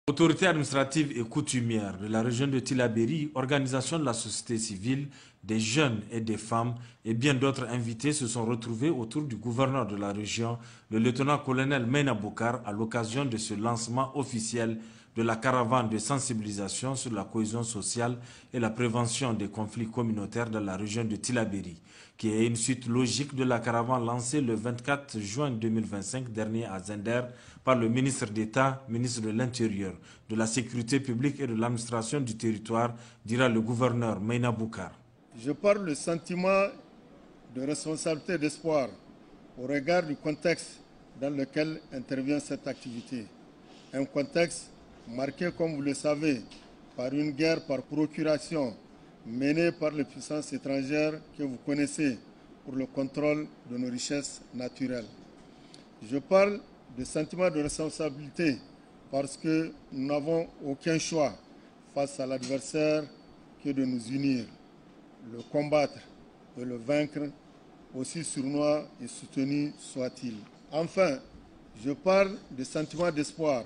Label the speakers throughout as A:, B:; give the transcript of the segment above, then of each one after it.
A: Autorités administratives et coutumières de la région de Tillabéri, organisation de la société civile, des jeunes et des femmes et bien d'autres invités se sont retrouvés autour du gouverneur de la région, le lieutenant-colonel Meina Boukar, à l'occasion de ce lancement officiel de la caravane de sensibilisation sur la cohésion sociale et la prévention des conflits communautaires dans la région de Tillabéri, qui est une suite logique de la caravane lancée le 24 juin 2025 dernier à Zender par le ministre d'État, ministre de l'Intérieur, de la Sécurité publique et de l'administration du territoire, dira le gouverneur Meina Boukar.
B: Je parle le sentiment de responsabilité et d'espoir au regard du contexte dans lequel intervient cette activité. Un contexte marqué, comme vous le savez, par une guerre par procuration menée par les puissances étrangères que vous connaissez pour le contrôle de nos richesses naturelles. Je parle de sentiment de responsabilité parce que nous n'avons aucun choix face à l'adversaire que de nous unir, le combattre et le vaincre, aussi sournois et soutenu soit-il. Enfin, je parle de sentiment d'espoir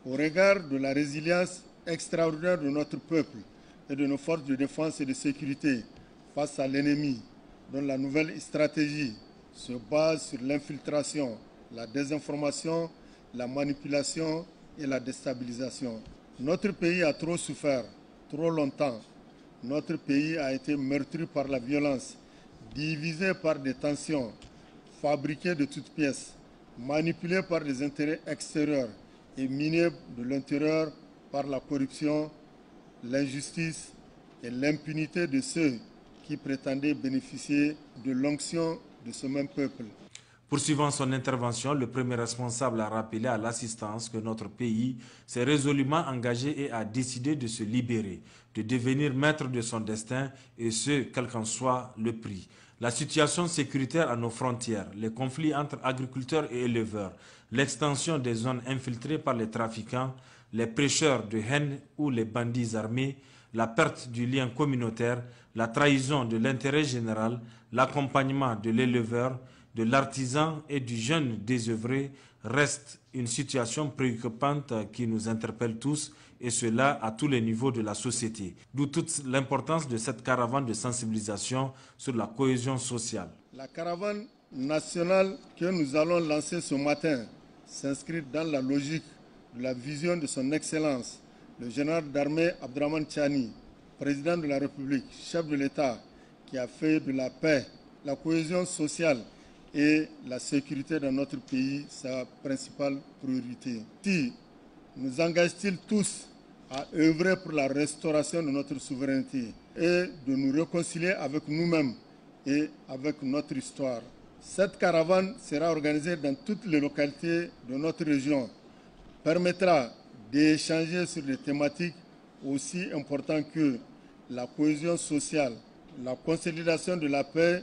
B: au regard de la résilience extraordinaire de notre peuple et de nos forces de défense et de sécurité face à l'ennemi, dont la nouvelle stratégie se base sur l'infiltration, la désinformation, la manipulation et la déstabilisation. Notre pays a trop souffert, trop longtemps. Notre pays a été meurtri par la violence, divisé par des tensions, fabriqué de toutes pièces, manipulé par des intérêts extérieurs et miné de l'intérieur par la corruption, l'injustice et l'impunité de ceux qui prétendaient bénéficier de l'onction de ce même peuple.
A: Poursuivant son intervention, le premier responsable a rappelé à l'assistance que notre pays s'est résolument engagé et a décidé de se libérer, de devenir maître de son destin et ce, quel qu'en soit le prix. La situation sécuritaire à nos frontières, les conflits entre agriculteurs et éleveurs, l'extension des zones infiltrées par les trafiquants, les prêcheurs de haine ou les bandits armés, la perte du lien communautaire, la trahison de l'intérêt général, l'accompagnement de l'éleveur, de l'artisan et du jeune désœuvré reste une situation préoccupante qui nous interpelle tous et cela à tous les niveaux de la société. D'où toute l'importance de cette caravane de sensibilisation sur la cohésion sociale.
B: La caravane nationale que nous allons lancer ce matin s'inscrit dans la logique de la vision de son Excellence, le général d'armée Abdraman Tchani, président de la République, chef de l'État, qui a fait de la paix, la cohésion sociale et la sécurité dans notre pays sa principale priorité. Si nous engage-t-il tous à œuvrer pour la restauration de notre souveraineté et de nous réconcilier avec nous-mêmes et avec notre histoire. Cette caravane sera organisée dans toutes les localités de notre région, permettra d'échanger sur des thématiques aussi importantes que la cohésion sociale, la consolidation de la paix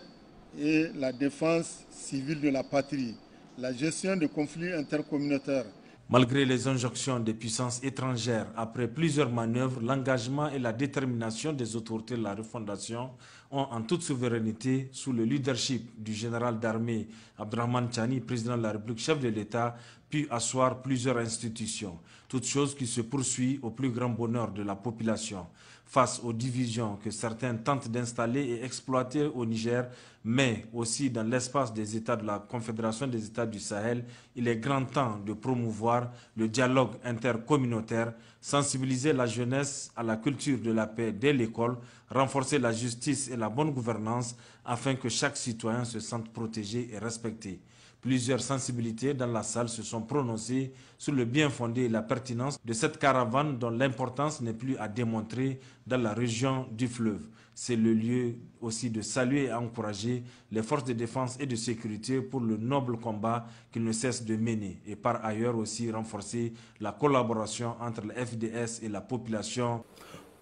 B: et la défense civile de la patrie, la gestion des conflits intercommunautaires.
A: Malgré les injonctions des puissances étrangères, après plusieurs manœuvres, l'engagement et la détermination des autorités de la refondation ont en toute souveraineté, sous le leadership du général d'armée Abdraman Tchani, président de la République, chef de l'État, pu asseoir plusieurs institutions. Toute chose qui se poursuit au plus grand bonheur de la population. Face aux divisions que certains tentent d'installer et exploiter au Niger, mais aussi dans l'espace des États de la Confédération des États du Sahel, il est grand temps de promouvoir le dialogue intercommunautaire, sensibiliser la jeunesse à la culture de la paix dès l'école, renforcer la justice et la bonne gouvernance afin que chaque citoyen se sente protégé et respecté. Plusieurs sensibilités dans la salle se sont prononcées sur le bien fondé et la pertinence de cette caravane dont l'importance n'est plus à démontrer dans la région du fleuve. C'est le lieu aussi de saluer et encourager les forces de défense et de sécurité pour le noble combat qu'ils ne cessent de mener et par ailleurs aussi renforcer la collaboration entre le FDS et la population.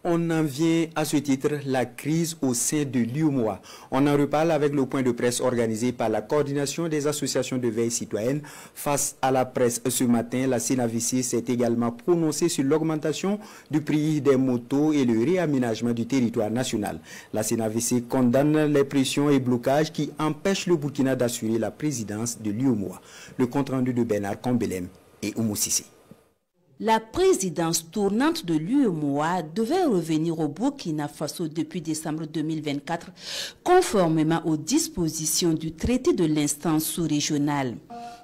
C: On en vient à ce titre la crise au sein de l'UMOA. On en reparle avec le point de presse organisé par la coordination des associations de veille citoyenne. Face à la presse ce matin, la CNAVC s'est également prononcée sur l'augmentation du prix des motos et le réaménagement du territoire national. La CNAVC condamne les pressions et blocages qui empêchent le Burkina d'assurer la présidence de l'UMOA. Le compte rendu de Bernard Combelem et Oumou Sissi.
D: La présidence tournante de l'UEMOA devait revenir au Burkina Faso depuis décembre 2024, conformément aux dispositions du traité de l'instance sous-régionale.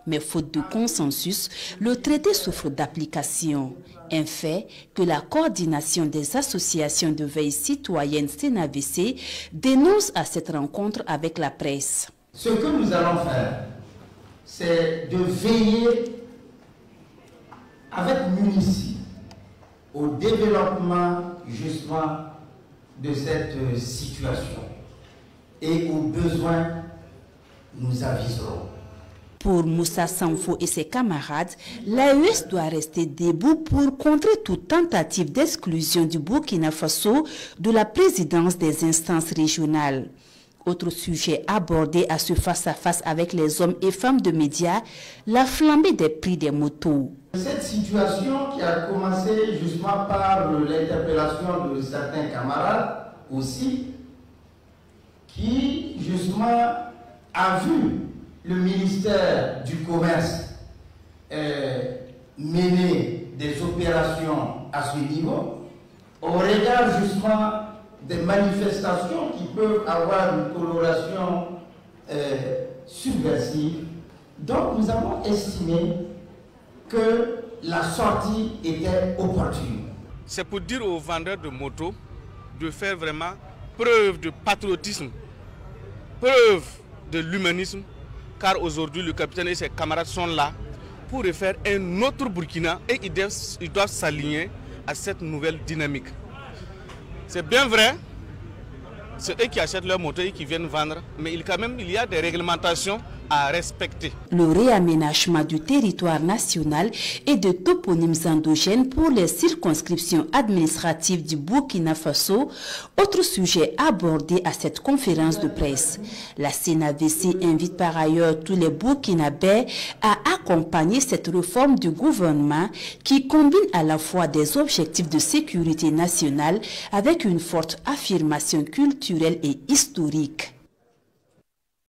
D: Mais faute de consensus, le traité souffre d'application. Un fait que la coordination des associations de veille citoyenne CNAVC dénonce à cette rencontre avec la presse.
E: Ce que nous allons faire, c'est de veiller avec minutie au développement justement de cette situation. Et aux besoins, nous aviserons.
D: Pour Moussa Sanfo et ses camarades, l'AES doit rester debout pour contrer toute tentative d'exclusion du Burkina Faso de la présidence des instances régionales. Autre sujet abordé à ce face-à-face avec les hommes et femmes de médias, la flambée des prix des motos.
E: Cette situation qui a commencé justement par l'interpellation de certains camarades aussi, qui justement a vu le ministère du Commerce mener des opérations à ce niveau, au regard justement des manifestations qui peuvent avoir une coloration subversive. Donc nous avons estimé que la sortie était opportune.
F: C'est pour dire aux vendeurs de motos de faire vraiment preuve de patriotisme, preuve de l'humanisme, car aujourd'hui le capitaine et ses camarades sont là pour refaire un autre Burkina et ils doivent s'aligner à cette nouvelle dynamique. C'est bien vrai, c'est eux qui achètent leurs motos et qui viennent vendre, mais il y a des réglementations à respecter.
D: Le réaménagement du territoire national et de toponymes endogènes pour les circonscriptions administratives du Burkina Faso, autre sujet abordé à cette conférence de presse. La CNAVC invite par ailleurs tous les Burkinabés à accompagner cette réforme du gouvernement qui combine à la fois des objectifs de sécurité nationale avec une forte affirmation culturelle et historique.